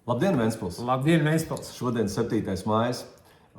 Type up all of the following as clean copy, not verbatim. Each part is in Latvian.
Labdien, Ventspils! Labdien, Ventspils! Šodien 7. mājas,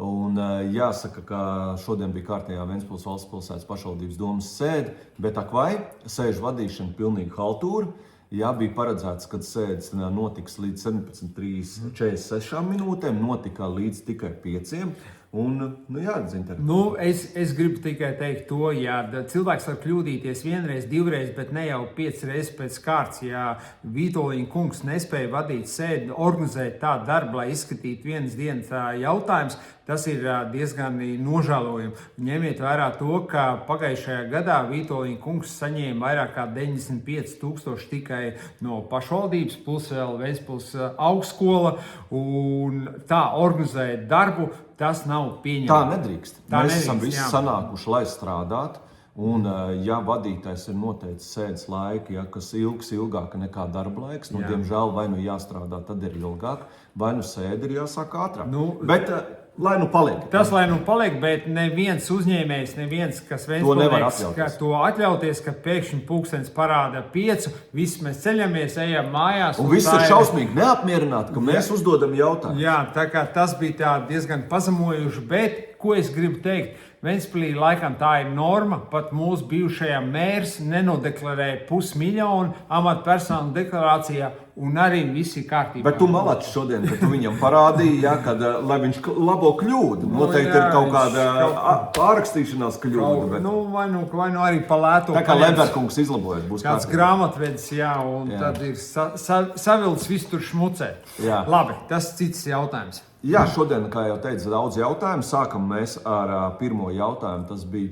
un jāsaka, ka šodien bija kārtējā Ventspils valsts pilsētas pašvaldības domas sēde, bet ak vai, sēžu vadīšana pilnīgi haltūra. Jā, bija paredzēts, kad sēdes notiks līdz 17:46 minūtēm, notika līdz tikai 5. Un, Zinter. Es gribu tikai teikt to, ja cilvēks var kļūdīties vienreiz, divreiz, bet ne jau 5 reizes pēc kārtas. Ja Vītoliņa kungs nespēja vadīt sēdi, organizēt tādu darbu, lai izskatītu vienas dienas jautājumus, tas ir diezgan nožēlojami. Ņemiet vērā to, ka pagājušajā gadā Vītoliņa kungs saņēma vairāk kā 95,000 tikai no pašvaldības, plus vēl Ventspils augstskola, un tā organizēt darbu, tas nav pieņemams. Tā nedrīkst. Mēs esam visi sanākuši, lai strādātu. Un, ja vadītājs ir noteicis sēdes laiku, kas ilgāk nekā darba laiks, diemžēl vai nu jāstrādā, tad ir ilgāk, vai nu sēde ir jāsāk ātrāk. Bet lai nu paliek. Tas lai nu paliek, bet neviens uzņēmējs, kas Ventspilnieks, to atļauties, ka pēkšņi pulkstenis parāda 5, visi mēs ceļamies, ejam mājās. Un viss ir šausmīgi neapmierināti, ka mēs uzdodam jautājumus. Jā, tā kā tas bija diezgan pazemojuši, bet ko es gribu teikt? Ventspilī laikam tā ir norma, pat mūsu bijušajā mērs nenodeklarēja 500,000 amatpersonu deklarācijā, un arī viss ir kārtībā. Bet tu malači šodien, ka tu viņam parādīji, lai viņš labo kļūdu. Noteikti ir kaut kāda pārrakstīšanās kļūda. Vai nu arī pa lēto. Tā kā Lemberkungs izlabojot, būs kāds grāmatvedis, un tad ir savilts viss tur šmucē. Labi, tas cits jautājums. Jā, šodien, kā jau teicu, daudz jautājumu. Sākam mēs ar pirmo jautājumu. Tas bija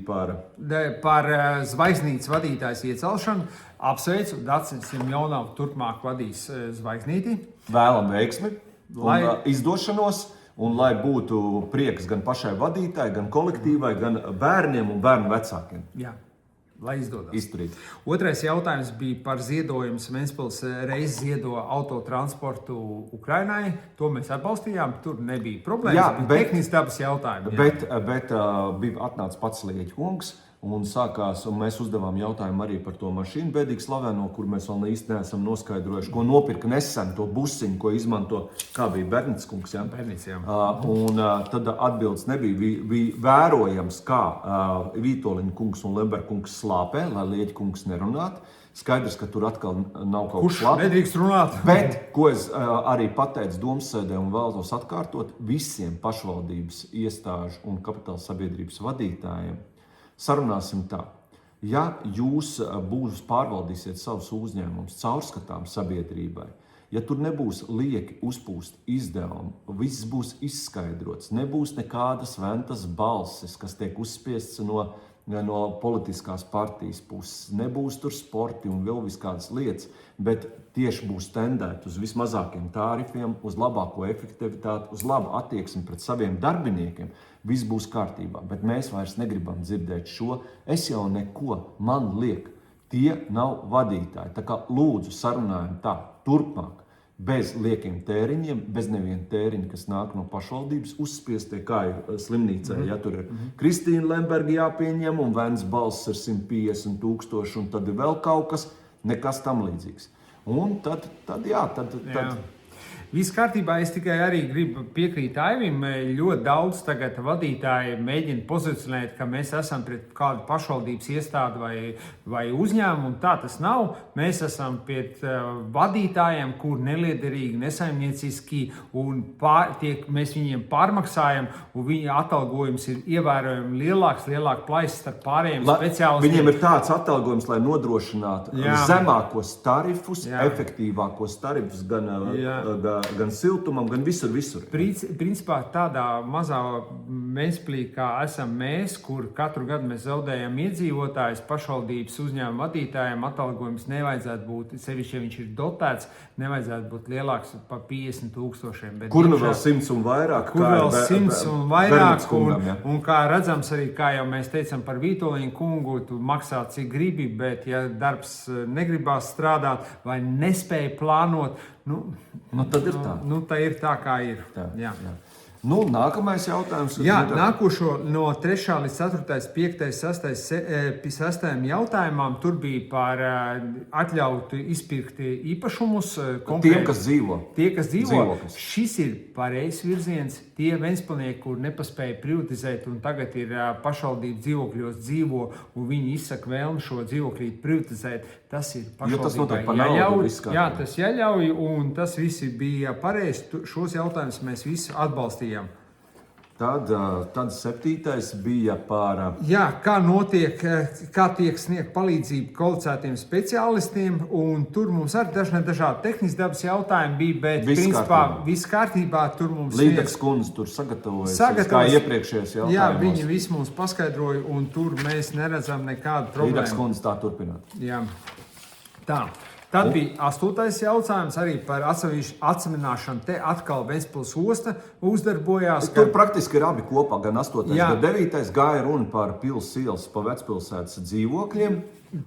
par zvaigznītes vadītājas iecelšanu. Apsveicu, Dacins Simjonovs turpmāk vadīs zvaigznīti. Vēlam veiksmi un izdošanos, un lai būtu prieks gan pašai vadītājai, gan kolektīvai, gan bērniem un bērnu vecākiem. Jā. Lai izdodas. Izturīt. Otrais jautājums bija par ziedojumu. Ventspils reiz ziedo autotransportu Ukrainai. To mēs atbalstījām. Tur nebija problēmas. Bija tehniski dabas jautājumi. Bet bija atnācis pats Lieķa kungs un sākās, un mēs uzdevām jautājumu arī par to mašīnu bēdīgi slaveno, kur mēs vēl īsti neesam noskaidrojuši, ko nopirka nesen to busiņu, ko izmanto, kā bija Bernits kungs. Bernits, jā. Un tad atbildes nebija. Bija vērojams, kā Vītoliņa kungs un Lemberkungs slāpē, lai Lieķa kungs nerunātu. Skaidrs, ka tur atkal nav kaut kas labs. Nedrīkst runāt. Bet, ko es arī pateicu domas-sēdē un vēlos atkārtot, visiem pašvaldības iestāžu un kapitāla sabiedrības vadītājiem sarunāsim tā. Ja jūs pārvaldīsiet savus uzņēmumus caurskatām sabiedrībai, ja tur nebūs lieki uzpūst izdevumi, viss būs izskaidrots, nebūs nekādas ventas balsis, kas tiek uzspiestas no politiskās partijas puses, nebūs tur sporti un vēl viskādas lietas, bet tieši būs tendēt uz vismazākiem tārifiem, uz labāko efektivitāti, uz labu attieksmi pret saviem darbiniekiem, viss būs kārtībā. Bet mēs vairs negribam dzirdēt šo. Es jau neko, man liek, tie nav vadītāji. Tā kā lūdzu sarunājam tā, turpmāk, bez liekiem tēriņiem, bez neviena tēriņa, kas nāk no pašvaldības, uzspiestie, kā ir slimnīcā. Ja tur ir Kristīna Lemberga jāpieņem un Vēns balss ar 150,000 un tad ir vēl kaut kas, nekas tam līdzīgs. Un tad. Viss kārtībā, es tikai arī gribu piekrīt Aivim. Ļoti daudz tagad vadītāji mēģina pozicionēt, ka mēs esam pret kādu pašvaldības iestādi vai uzņēmumu, un tā tas nav. Mēs esam pret vadītājiem, kur neliederīgi, nesaimnieciski, un mēs viņiem pārmaksājam, un viņa atalgojums ir ievērojami lielāka plaisa starp pārējiem speciālistiem. Viņiem ir tāds atalgojums, lai nodrošinātu zemākos tarifus, efektīvākos tarifus gan siltumam, gan visur. Principā tādā mazā Ventspilī, kā esam mēs, kur katru gadu mēs zaudējam iedzīvotājus, pašvaldības uzņēmuma vadītājiem atalgojums nevajadzētu būt, sevišķi, ja viņš ir dotēts, nevajadzētu būt lielāks par 50,000. Kur nu vēl 100 un vairāk? Kur vēl 100 un vairāk? Un kā redzams arī, kā jau mēs teicam par Vītoliņu kungu, tu maksā cik gribi, bet ja darbs negribās strādāt vai nespēja plānot, tad ir tā. Tā ir tā, kā ir. Jā. Nu, nākamais jautājums. Jā, nākošo no 3. līdz 4., 5., 6. jautājumam tur bija par atļautu izpirkt īpašumus. Tiem, kas dzīvo. Tie, kas dzīvo. Dzīvoklis. Šis ir pareizs virziens. Tie ventspilsnieki, kur nepaspēja privatizēt un tagad ir pašvaldību dzīvokļos dzīvo un viņi izsaka vēlmi šo dzīvoklīti privatizēt, tas ir pašvaldībai jāļauj. Jā, tas jāļauj un tas visi bija pareizi. Šos jautājumus mēs visi atbalstījām. Tad 7. bija par... Jā, kā tiek sniegt palīdzību kvalificētiem speciālistiem, un tur mums arī dažādi tehniski dabas jautājumi bija, bet principā viss kārtībā. Tur mums Līdaks kundze tur sagatavojas, kā iepriekšējos jautājumos. Jā, viņi visi mums paskaidroja, un tur mēs neredzam nekādu problēmu. Līdaks kundze tā turpināt. Jā, tā. Tad bija 8. jautājums arī par atsamināšanu. Te atkal Ventspils osta uzdarbojās. Tur praktiski ir abi kopā, gan 8. gan 9. gāja runa par pils ielas pa vecpilsētas dzīvokļiem.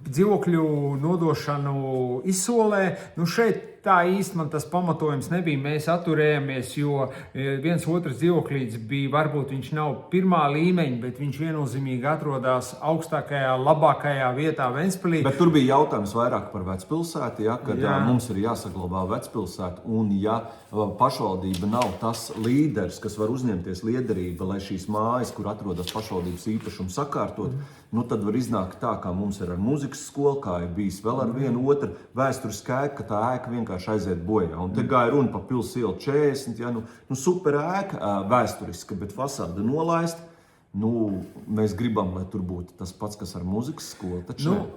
Dzīvokļu nodošanu izsolē. Nu šeit tā īsti man tas pamatojums nebija. Mēs atturējāmies, jo viens otrs dzīvoklīts bija, varbūt viņš nav pirmā līmeņa, bet viņš viennozīmīgi atrodas augstākajā, labākajā vietā Ventspilī. Bet tur bija jautājums vairāk par vecpilsētu, kad mums ir jāsaglabā vecpilsētu, un ja pašvaldība nav tas līderis, kas var uzņemties liederību, lai šīs mājas, kur atrodas pašvaldības īpašumu sakārtot, nu tad var iznākt tā, kā mums ir ar mūzikas skolu, kā ir bijis vēl ar vienu otru vēsturiskā ēka, ka tā ēka vienkārši aiziet bojā. Un te gāja runa par Pils ielu 40, super ēka, vēsturiska, bet fasāde nolaist. Mēs gribam, lai tur būtu tas pats, kas ar mūzikas skolu.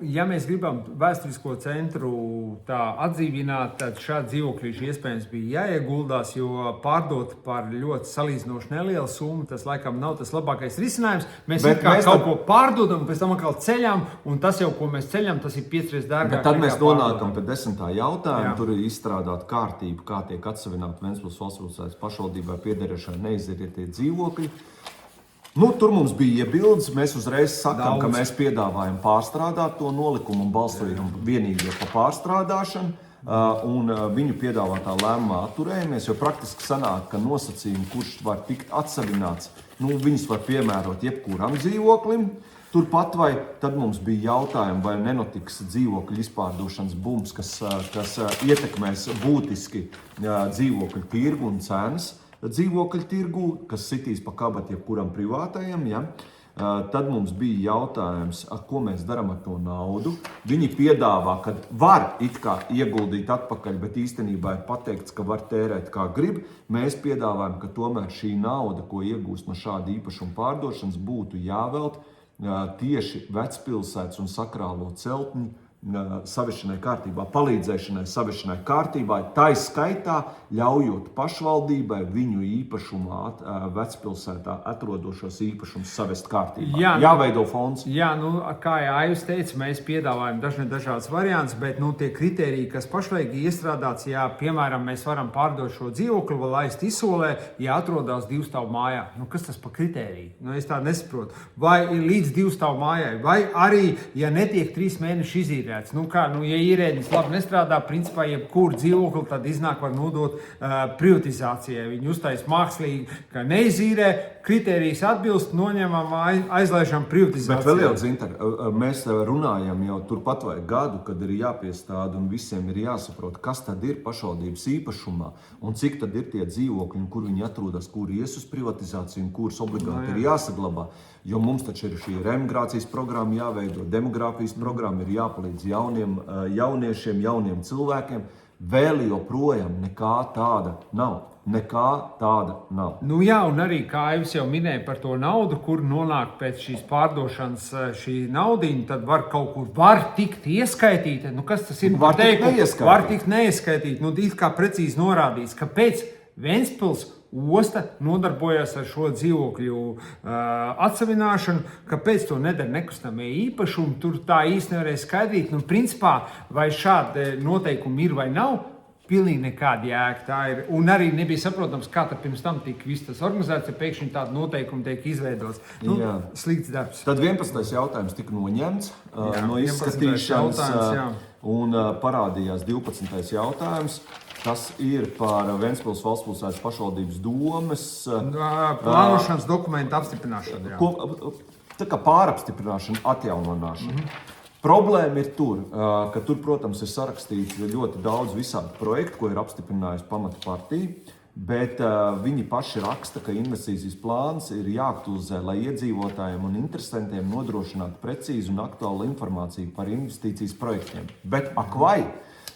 Ja mēs gribam vēsturisko centru tā atdzīvināt, tad šādi dzīvoklīši iespējams bija jāieguldās, jo pārdot par ļoti salīdzinoši nelielu summu, tas laikam nav tas labākais risinājums. Mēs kaut ko pārdodam, pēc tam atkal ceļam, un tas jau, ko mēs ceļam, tas ir 5 reizes dārgāk. Bet tad mēs nonākam pie 10. jautājuma. Tur ir izstrādāta kārtība, kā tiek atsavināti Ventspils valsts pašvaldībai piederēšie neizdarītie dzīvokļi. Tur mums bija iebildes. Mēs uzreiz sakām, ka mēs piedāvājam pārstrādāt to nolikumu un balsojam vienīgi par pārstrādāšanu. Un viņu piedāvātā lēmumā atturējamies, jo praktiski sanāk, ka nosacījumi, kurš var tikt atsavināts, viņus var piemērot jebkuram dzīvoklim. Turpat vai tad mums bija jautājumi, vai nenotiks dzīvokļu izpārdošanas bums, kas ietekmēs būtiski dzīvokļu tirgu un cenas dzīvokļu tirgu, kas sitīs pa kabatu jebkuram privātajam. Ja? Tad mums bija jautājums, ko mēs darām ar to naudu. Viņi piedāvā, ka var it kā ieguldīt atpakaļ, bet īstenībā ir pateikts, ka var tērēt kā grib. Mēs piedāvājam, ka tomēr šī nauda, ko iegūst no šāda īpašuma pārdošanas, būtu jāvelt tieši vecpilsētas un sakrālo celtņu saviešanai kārtībā, palīdzēšanai saviešanai kārtībā, tā skaitā ļaujot pašvaldībai viņu īpašumā vecpilsētā atrodošos īpašumus savest kārtībā. Jāveido fonds. Jā, kā Aivs teica, mēs piedāvājam dažādas variantus, bet tie kriteriji, kas pašlaik ir iestrādāts, ja, piemēram, mēs varam pārdot šo dzīvokli vai laist izsolē, ja atrodas 2 stāvu mājā. Kas tas par kritēriju? Es tā nesaprotu. Vai līdz 2 stāvu mājai, vai arī, ja netiek 3 mēneši izīrēts. Ja ierēdnis labi nestrādā, principā jebkuru dzīvokli tad iznāk var nodot privatizācijai. Viņi uztais mākslīgi, ka neizīrē, kritērijas atbilst, noņemam, aizlaižam privatizācijai. Bet vēl jau, Zintar, mēs runājam jau turpat vai gadu, kad ir jāpiestāda un visiem ir jāsaprot, kas tad ir pašvaldības īpašumā un cik tad ir tie dzīvokļi, kur viņi atrodas, kuri ies uz privatizāciju un kuras obligāti ir jāsaglabā. Jo mums taču ir šī remigrācijas programma jāveido, demogrāfijas programma ir jāpalīdz jauniešiem, jauniem cilvēkiem. Vēl joprojām nekā tāda nav. Nekā tāda nav. Jā, un arī, kā Aivs jau minēja par to naudu, kur nonāk pēc šīs pārdošanas šī naudiņa, tad var kaut kur tikt ieskaitīta. Kas tas ir? Var tikt neieskaitīta. Var tikt neieskaitīta. It kā precīzi norādīts, ka pēc Ventspils osta nodarbojas ar šo dzīvokļu atsavināšanu, kāpēc to nedara nekustamie īpašumi. Tur tā īsti nevarēja skaidrīt. Principā, vai šādi noteikumi ir vai nav, pilnīgi nekāda jēga tā ir. Un arī nebija saprotams, kā tad pirms tam tika viss tas organizēts, ja pēkšņi tādi noteikumi tiek izveidots. Slikts darbs. Tad 11. jautājums tika noņemts no izskatīšanas un parādījās 12. jautājums. Tas ir par Ventspils valstspilsētas pašvaldības domes plānošanas dokumentu apstiprināšanu. Tā kā pārapstiprināšana, atjaunināšana. Problēma ir tur, ka tur, protams, ir sarakstīts ļoti daudz visādu projektu, ko ir apstiprinājusi pamata partija, bet viņi paši raksta, ka investīcijas plāns ir jāaktualizē, lai iedzīvotājiem un interesantiem nodrošinātu precīzu un aktuālu informāciju par investīcijas projektiem. Bet vai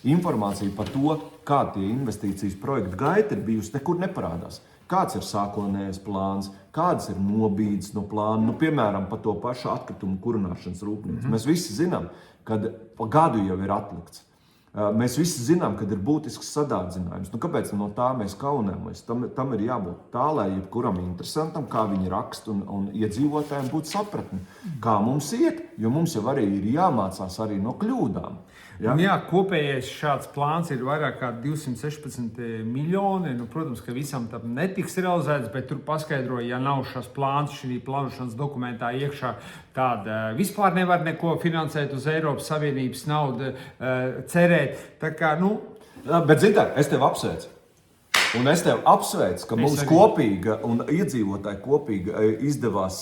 informācija par to, kā tie investīcijas projekti gaita ir bijusi, nekur neparādās. Kāds ir sākotnējais plāns, kādas ir nobīdes no plāna, piemēram, par to pašu atkritumu kurināšanas rūpnīcu. Mēs visi zinām, ka gadu jau ir atlikts. Mēs visi zinām, ka ir būtisks sadārdzinājums. Kāpēc no tā mēs kaunējamies? Tam ir jābūt tā, lai jebkuram interesantam, kā viņi raksta un iedzīvotājiem būtu sapratni, kā mums iet, jo mums jau arī ir jāmācās arī no kļūdām. Ja? Kopējais šāds plāns ir vairāk kā 216 miljoni. Protams, ka visam tam netiks realizēts, bet tur paskaidroja, ja nav šās plāns šī plānošanas dokumentā iekšā, tāda vispār nevar neko finansēt uz Eiropas Savienības naudu cerēt. Tā kā, Bet, zini, es tevi apsveicu. Un es tevi apsveicu, ka mums kopīga un iedzīvotāji kopīgi izdevās,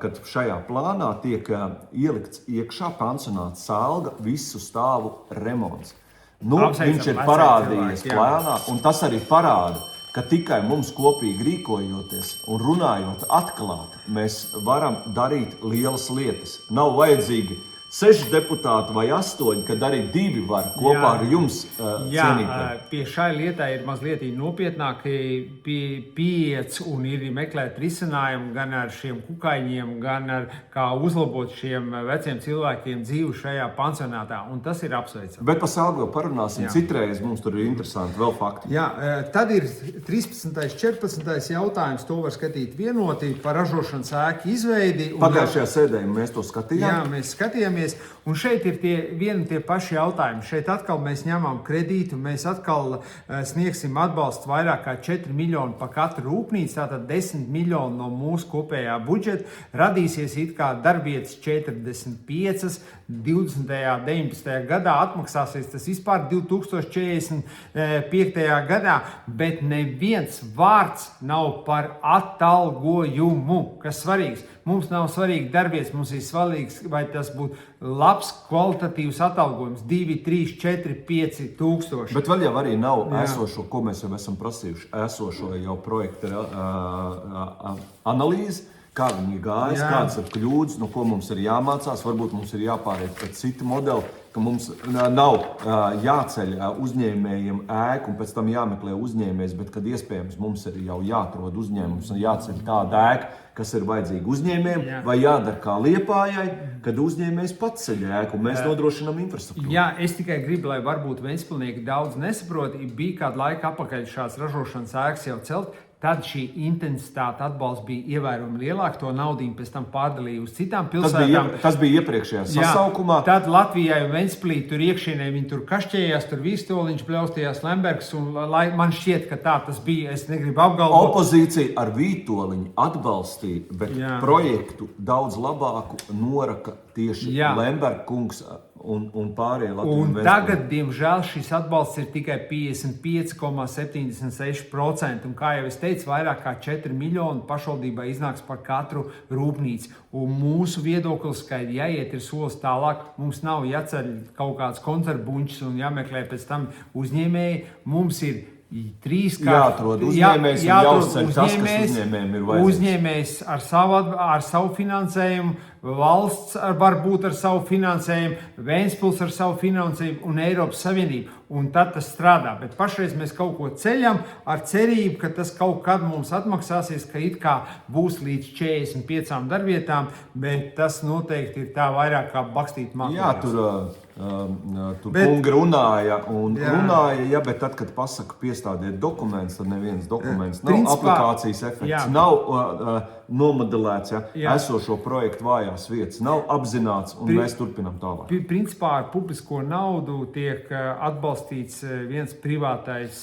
kad šajā plānā tiek ielikts iekšā pansionāta Salga visu stāvu remonts. Viņš ir parādījies plānā, un tas arī parāda, ka tikai mums kopīgi rīkojoties un runājot atklāti, mēs varam darīt lielas lietas. Nav vajadzīgi 6 deputāti vai 8, kad arī 2 var kopā ar jums cienītiem. Pie šai lietai ir mazliet nopietnāk pieejas un ir meklēt risinājumu gan ar šiem kukaiņiem, gan ar kā uzlabot šiem veciem cilvēkiem dzīvi šajā pansionātā, un tas ir apsveicami. Bet par Salgu parunāsim citreiz, mums tur ir interesanti vēl fakti. Tad ir 13. 14. jautājums, to var skatīt vienoti par ražošanas ēku izveidi. Pagājušajā sēdē mēs to skatījām. Jā, mēs skatījāmies. Un šeit ir tie paši jautājumi. Šeit atkal mēs ņemam kredītu, mēs atkal sniegsim atbalstu vairāk kā 4 miljoni pa katru rūpnīcu, tātad 10 miljoni no mūsu kopējā budžeta. Radīsies it kā darbvietas 45, 20. 19. gadā atmaksāsies tas vispār 2045. gadā, bet neviens vārds nav par atalgojumu, kas svarīgs. Mums nav svarīgi darbvietas, mums ir svarīgs, vai tas būtu labs, kvalitatīvs atalgojums, 2, 3, 4, 5 tūkstoši. Bet vēl jau arī nav esošo, ko mēs jau esam prasījuši, esošo jau projekta analīzi, kā viņi gājas, kādas ir kļūdas, no ko mums ir jāmācās, varbūt mums ir jāpāriet pēc citu modeli, ka mums nav jāceļ uzņēmējiem ēku un pēc tam jāmeklē uzņēmējs, bet kad iespējams mums ir jau jāatrod uzņēmums un jāceļ tāda ēka, kas ir vajadzīga uzņēmējiem, vai jādara kā Liepājai, kad uzņēmējs pats ceļ ēku un mēs nodrošinām infrastruktūru. Jā, es tikai gribu, lai varbūt ventspilnieki daudz nesaprot, bija kādu laiku apakaļ šāds ražošanas ēkas jau celt. Tad šī intensitāte atbalsts bija ievērojami lielāka, to naudu pēc tam pārdalīja uz citām pilsētām. Tas bija iepriekšējā sasaukumā. Tad Latvijai un Ventspilī tur iekšienē viņi tur kašķējās, tur Vīstoliņš, Bļaustījās, Lembergs, un man šķiet, ka tā tas bija, es negribu apgalvot. Opozīcija ar Vītoliņu atbalstīja, bet projektu daudz labāku noraka tieši Lemberga kungs un pārējie Latvijas un tagad, diemžēl, šis atbalsts ir tikai 55,76%. Un, kā jau es teicu, vairāk kā 4 miljoni pašvaldībai iznāks par katru rūpnīcu. Un mūsu viedoklis, ka jāiet ir solis tālāk, mums nav jāceļ kaut kāds koncertbuņķis un jāmeklē pēc tam uzņēmēji. Mums ir jāatrod uzņēmējs un jāuzceļ tas, kas uzņēmējiem ir vajadzīgs. Uzņēmējs ar savu finansējumu, valsts varbūt ar savu finansējumu, Ventspils ar savu finansējumu un Eiropas Savienību. Un tad tas strādā. Bet pašreiz mēs kaut ko ceļam ar cerību, ka tas kaut kad mums atmaksāsies, ka it kā būs līdz 45 darbvietām, bet tas noteikti ir tā vairāk kā bakstīt mākslinieks. Jā, tur kungi runāja, bet tad, kad pasaka piestādiet dokumentus, tad neviens dokuments nav aplikācijas efekts, nav nomodelēts, esošo projektu vājās vietas, nav apzināts, un mēs turpinām tālāk. Principā ar publisko naudu tiek atbalstīts viens privātais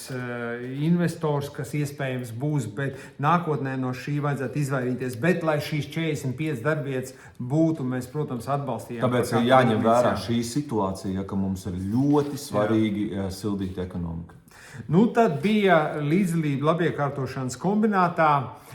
investors, kas iespējams būs, bet nākotnē no šī vajadzētu izvairīties. Bet, lai šīs 45 darbvietas būtu, mēs, protams, atbalstījām. Tāpēc jāņem vērā šī situācija, ka mums ir ļoti svarīgi sildīt ekonomiku. Nu, tad bija līdzdalība labiekārtošanas kombinātā.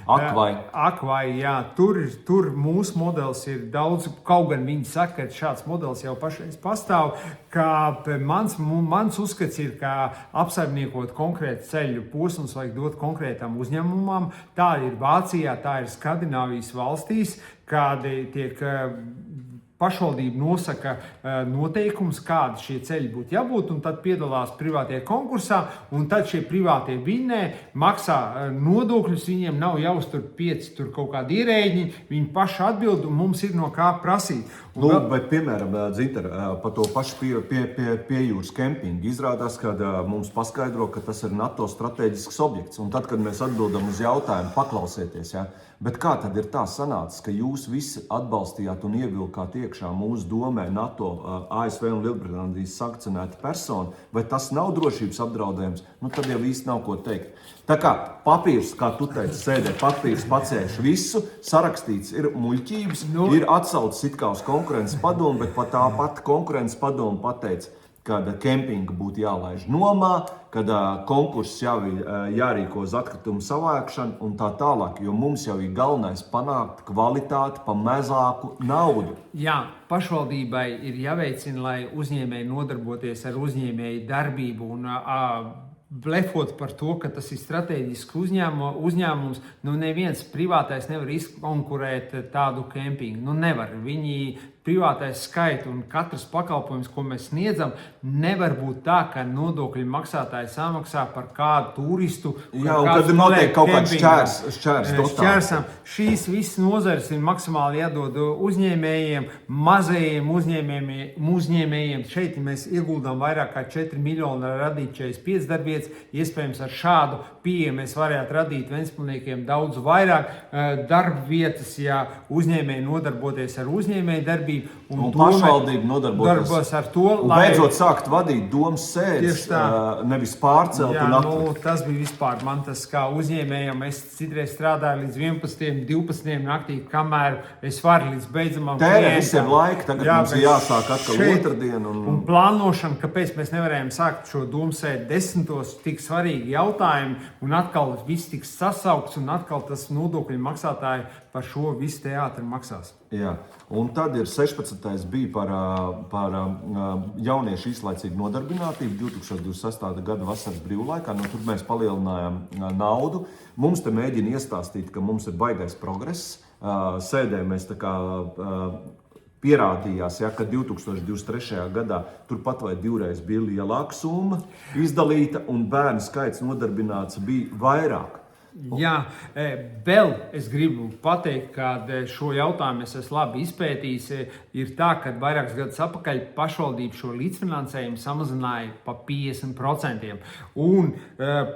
Akvai, jā, tur mūsu modelis ir daudz, kaut gan viņi saka, ka šāds modelis jau pašreiz pastāv, ka mans uzskats ir, ka apsaimniekot konkrētu ceļu posmus vajag dot konkrētam uzņēmumam. Tā ir Vācijā, tā ir Skandināvijas valstīs, kādi tiek pašvaldība nosaka noteikumus, kādi šie ceļi būtu jābūt, un tad piedalās privātie konkursā, un tad šie privātie vinnē, maksā nodokļus, viņiem nav jāuztur 5 tur kaut kādi ierēģi, viņi paši atbild, un mums ir no kā prasīt. Bet, piemēram, Dzinter, par to pašu pie jūras kempingu izrādās, ka mums paskaidro, ka tas ir NATO strateģisks objekts, un tad, kad mēs atbildam uz jautājumu, paklausieties, ja? Bet kā tad ir tā sanācis, ka jūs visi atbalstījāt un ievilkāt iekšā mūsu domē NATO, ASV un Lielbritānijas sankcionēta persona, vai tas nav drošības apdraudējums? Nu, tad jau īsti nav ko teikt. Tā kā papīrs, kā tu teici, sēdē, papīrs pacēš visu, sarakstīts ir muļķības, ir atsaucis it kā uz konkurences padomu, bet pat tā pati konkurences padomu pateica, kad kempingu būtu jālaiž nomā, kad konkurss jau ir jārīko uz atkritumu savākšanu un tā tālāk, jo mums jau ir galvenais panākt kvalitāti pa mazāku naudu. Jā, pašvaldībai ir jāveicina, lai uzņēmēji nodarboties ar uzņēmēju darbību un blefot par to, ka tas ir strateģisks uzņēmums. Nu, neviens privātais nevar izkonkurēt tādu kempingu. Nu, nevar. Viņi privātais skaits un katrs pakalpojums, ko mēs sniedzam, nevar būt tā, ka nodokļu maksātāji samaksā par kādu turistu. Jā, un kad notiek kaut kāds šķērsam. Šīs visas nozares ir maksimāli jādod uzņēmējiem, mazajiem uzņēmējiem. Šeit mēs ieguldām vairāk kā 4 miljoni, lai radītu 45 darbvietas. Iespējams, ar šādu pieeju mēs varētu radīt Ventspilsniekiem daudz vairāk darbvietas, ja uzņēmēji nodarboties ar uzņēmēju darbību. Un pašvaldība nodarboties ar to, lai beidzot sākt vadīt domas sēdes, nevis pārcelt un atlikt. Tas bija vispār man tas kā uzņēmējam. Es citreiz strādāju līdz 11, 12 naktī, kamēr es varu līdz beidzamam klientam. Visiem laika, tagad mums ir jāsāk atkal otrdien. Un plānošana, kāpēc mēs nevarējām sākt šo domas sēdi 10, tik svarīgi jautājumi, un atkal viss tiks sasaukts, un atkal tas nodokļu maksātāji par šo visu teātri maksās. Jā, un tad ir 16. bija par jauniešu īslaicīgu nodarbinātību 2026. gada vasaras brīvlaikā. No tur mēs palielinājām naudu. Mums te mēģina iestāstīt, ka mums ir baigais progress. Sēdē mēs tā kā pierādījās, ja, ka 2023. gadā turpat vai divreiz bija lielāka summa izdalīta un bērnu skaits nodarbināts bija vairāk. Jā, vēl es gribu pateikt, ka šo jautājumu es esmu labi izpētījis. Ir tā, ka vairākus gadus atpakaļ pašvaldība šo līdzfinansējumu samazināja pa 50%. Un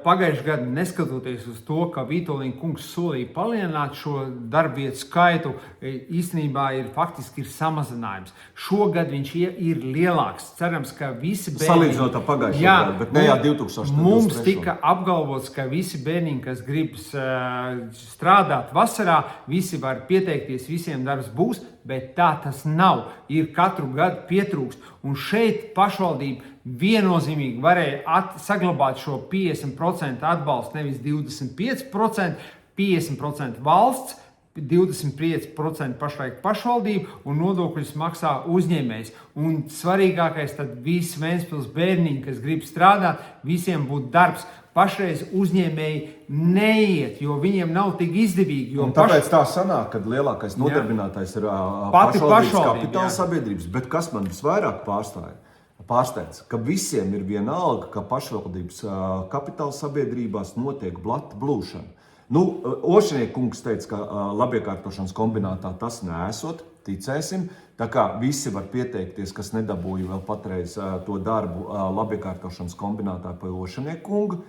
pagājušajā gadā, neskatoties uz to, ka Vitoļņa kungs solīja palielināt šo darbvietu skaitu, īstenībā faktiski ir samazinājums. Šogad viņš ir lielāks. Cerams, ka visi bērni... Salīdzinot ar pagājušajā gadā, bet ne jau 2023. Mums tika apgalvots, ka visi bērniņi, kas grib strādāt vasarā, visi var pieteikties, visiem darbs būs, bet tā tas nav. Ir katru gadu pietrūkst. Un šeit pašvaldība viennozīmīgi varēja saglabāt šo 50% atbalstu, nevis 25%, 50% valsts, 25% pašlaik pašvaldība un nodokļus maksā uzņēmējs. Un svarīgākais tad visi Ventspils bērniņi, kas grib strādāt, visiem būtu darbs. Pašreiz uzņēmēji neiet, jo viņiem nav tik izdevīgi. Tāpēc tā sanāk, ka lielākais nodarbinātais ir pašvaldības kapitāla sabiedrības. Bet kas man visvairāk pārsteidz, ka visiem ir vienalga, ka pašvaldības kapitāla sabiedrībās notiek blata blūšana. Ošnieku kungs teica, ka labiekārtošanas kombinātā tas neesot, ticēsim. Tā kā visi var pieteikties, kas nedabūja vēl patreiz to darbu labiekārtošanas kombinātā pa Ošnieku kungu.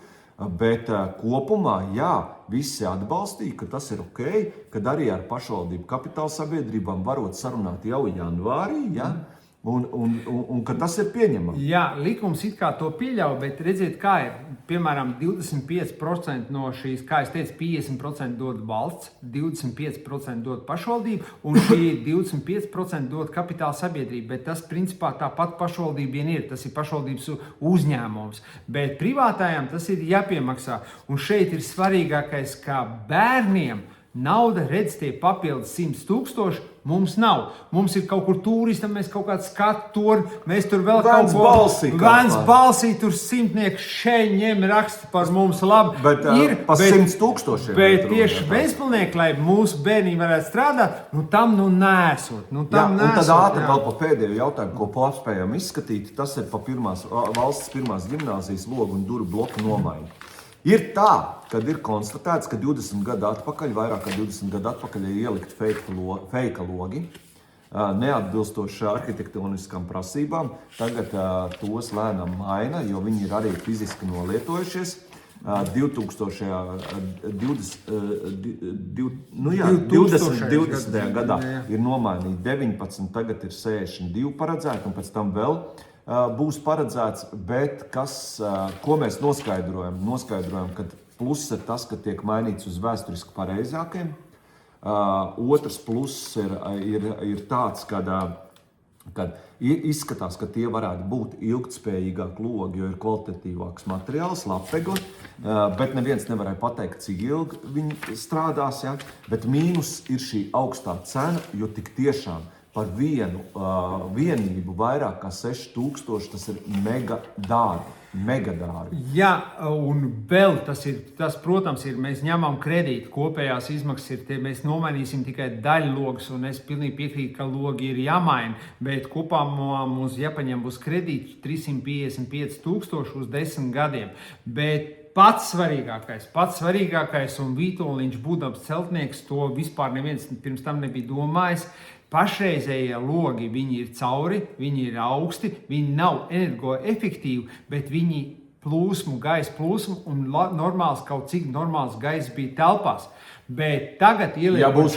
Bet kopumā, jā, visi atbalstīja, ka tas ir ok, kad arī ar pašvaldību kapitāla sabiedrībām varot sarunāt jau janvārī, ja? Un ka tas ir pieņemams. Jā, likums it kā to pieļauj, bet redziet, kā ir. Piemēram, 25% no šīs, kā es teicu, 50% dod valsts, 25% dod pašvaldība, un šī 25% dod kapitāla sabiedrība. Bet tas, principā, tāpat pašvaldība vien ir. Tas ir pašvaldības uzņēmums. Bet privātājiem tas ir jāpiemaksā. Un šeit ir svarīgākais, kā bērniem nauda, redz, tie papildus 100 000, mums nav. Mums ir kaut kur turistam, mēs kaut kādu skatu tur, mēs tur vēl Vēns balsī Vēns balsī, tur simtnieki šeit ņem raksta par mums labi. Bet pa 100 000. Bet tieši bezpilnieki, lai mūsu bērni varētu strādāt, tam nesot. Un tad ātri vēl pa pēdējo jautājumu, ko paspējām izskatīt, tas ir pa valsts pirmās gimnāzijas logu un duru bloku nomaiņu. Ir tā, kad ir konstatēts, ka 20 gadu atpakaļ, vairāk kā 20 gadu atpakaļ ir ielikt feika logi, neatbilstoši arhitektoniskām prasībām. Tagad tos lēnām maina, jo viņi ir arī fiziski nolietojušies. 2020. gadā ir nomainīti 19, tagad ir 62 paredzēti, un pēc tam vēl būs paredzēts, bet ko mēs noskaidrojam? Noskaidrojam, ka pluss ir tas, ka tiek mainīts uz vēsturiski pareizākiem. Otrs pluss ir tāds, kad izskatās, ka tie varētu būt ilgtspējīgāki logi, jo ir kvalitatīvāks materiāls, lapego, bet neviens nevarēja pateikt, cik ilgi viņi strādās, ja? Bet mīnus ir šī augstā cena, jo tik tiešām par vienu vienību vairāk kā 6 000, tas ir mega dārgi. Jā, un vēl tas, protams, ir, mēs ņemam kredītu, kopējās izmaksas ir, mēs nomainīsim tikai daļlogus, un es pilnīgi piekrītu, ka logi ir jāmaina, bet kopā mums jāpaņem uz kredītu 355 000 uz 10 gadiem. Bet pats svarīgākais, un Vitoļņš būdams celtnieks, to vispār neviens pirms tam nebija domājis. Pašreizējie logi, viņi ir cauri, viņi ir augsti, viņi nav energoefektīvi, bet viņi gaisa plūsmu un kaut cik normāls gaiss bija telpās. Bet tagad būs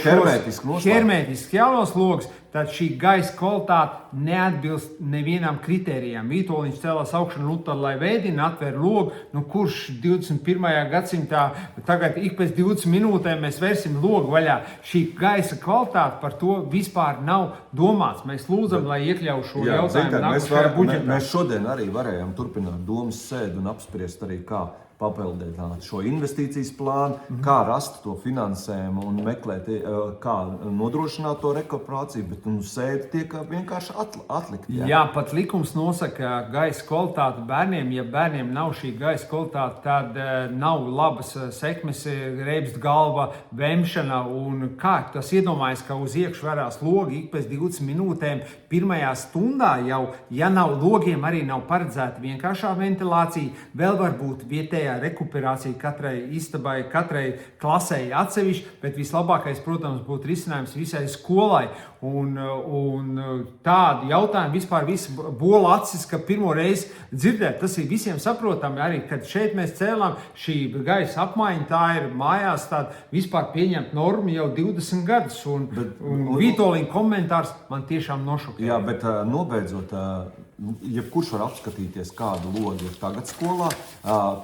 hermētiski jaunos logus, tad šī gaisa kvalitāte neatbilst nevienam kritērijam. Vitoļņš cēlās augšā, tad, lai vēdina, atver logu, kurš 21. gadsimtā tagad ik pēc 20 minūtēm mēs vērsim logu vaļā. Šī gaisa kvalitāte par to vispār nav domāts. Mēs lūdzam, lai iekļauj šo jautājumu nākošajā budžetā. Mēs šodien arī varējām turpināt domas sēdi un apspriest arī, kā papildināt šo investīcijas plānu, kā rast to finansējumu un meklēt, kā nodrošināt to rekuperāciju, bet sēde tiek vienkārši atlikt. Jā, pat likums nosaka gaisa kvalitāti bērniem. Ja bērniem nav šī gaisa kvalitāte, tad nav labas sekmes, reibst galva, vemšana. Un kā tas iedomājas, ka uz iekšu varās logi ik pēc 20 minūtēm pirmajā stundā jau, ja nav logiem, arī nav paredzēta vienkāršā ventilācija, vēl varbūt vietējā rekuperācija katrai istabai, katrai klasei atsevišķi, bet vislabākais, protams, būtu risinājums visai skolai. Un tādu jautājumu vispār visi bola acis, ka pirmo reizi dzirdēt, tas ir visiem saprotami arī, kad šeit mēs cēlām šī gaisa apmaiņa, tā ir mājās tāda vispār pieņemta norma jau 20 gadus, un Vitoļņa komentārs man tiešām nošokēja. Jā, bet nobeidzot, jebkurš var apskatīties, kādu logu ir tagad skolā.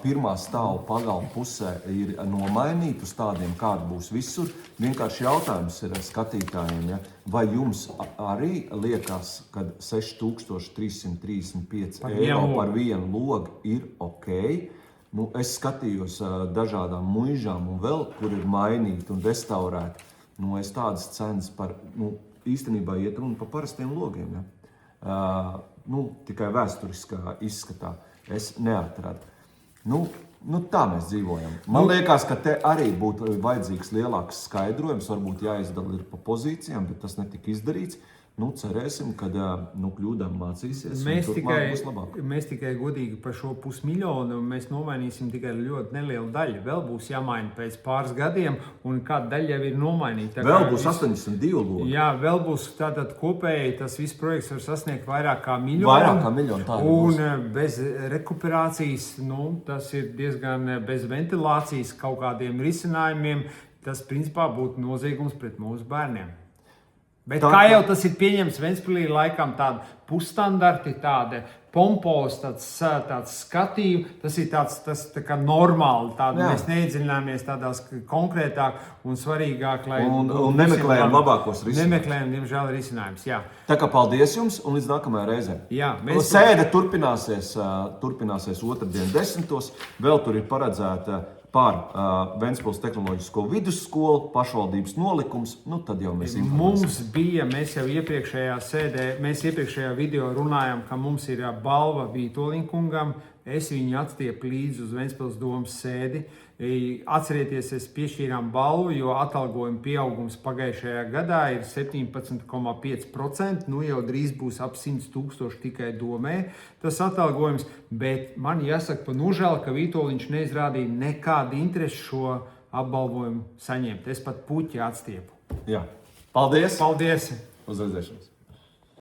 Pirmā stāva pagalma pusē ir nomainīta uz tādiem, kādi būs visur. Vienkārši jautājums ir skatītājiem, ja? Vai jums arī liekas, ka 6335 eiro par vienu logu ir ok? Es skatījos dažādām muižām un vēl, kur ir mainīti un restaurēti. Es tādas cenas par, īstenībā iet runa par parastiem logiem. Ja? Tikai vēsturiskā izskatā es neatradu. Tā mēs dzīvojam. Man liekas, ka te arī būtu vajadzīgs lielāks skaidrojums, varbūt jāizdala ir pa pozīcijām, bet tas netika izdarīts. Cerēsim, ka kļūdām mācīsies un turpmāk būs labāk. Mēs tikai godīgi par šo 500 000 mēs nomainīsim tikai ļoti nelielu daļu. Vēl būs jāmaina pēc pāris gadiem, un kāda daļa jau ir nomainīta. Vēl būs 82 logi. Jā, vēl būs tātad kopēji, tas viss projekts var sasniegt vairāk kā miljonu. Vairāk kā miljonu, tā būs. Un bez rekuperācijas, tas ir diezgan bez ventilācijas kaut kādiem risinājumiem, tas principā būtu noziegums pret mūsu bērniem. Bet kā jau tas ir pieņemts Ventspilī, laikam tādi pusstandarti, tādi pompos, tāds skatījums, tas ir tāds tā kā normāli. Mēs neiedziļināmies tādās konkrētāk un svarīgāk, lai un nemeklējam labākos risinājumus. Nemeklējam, diemžēl, risinājums. Jā. Tā kā paldies jums un līdz nākamajai reizei. Jā, Sēde turpināsies otrdien 10. Vēl tur ir paredzēta par Ventspils tehnoloģisko vidusskolu, pašvaldības nolikums, tad jau mēs informēsim. Mēs jau iepriekšējā video runājām, ka mums ir balva Vītoliņkungam. Es viņu atstiepu līdzi uz Ventspils domas sēdi. Atcerieties, es piešķīrām balvu, jo atalgojuma pieaugums pagājušajā gadā ir 17,5%. Jau drīz būs ap 100,000 tikai domē tas atalgojums. Bet man jāsaka pa nožēlu, ka Vītoliņš neizrādīja nekādu interesi šo apbalvojumu saņemt. Es pat puķi atstiepu. Jā. Paldies! Paldies! Uz redzēšanos!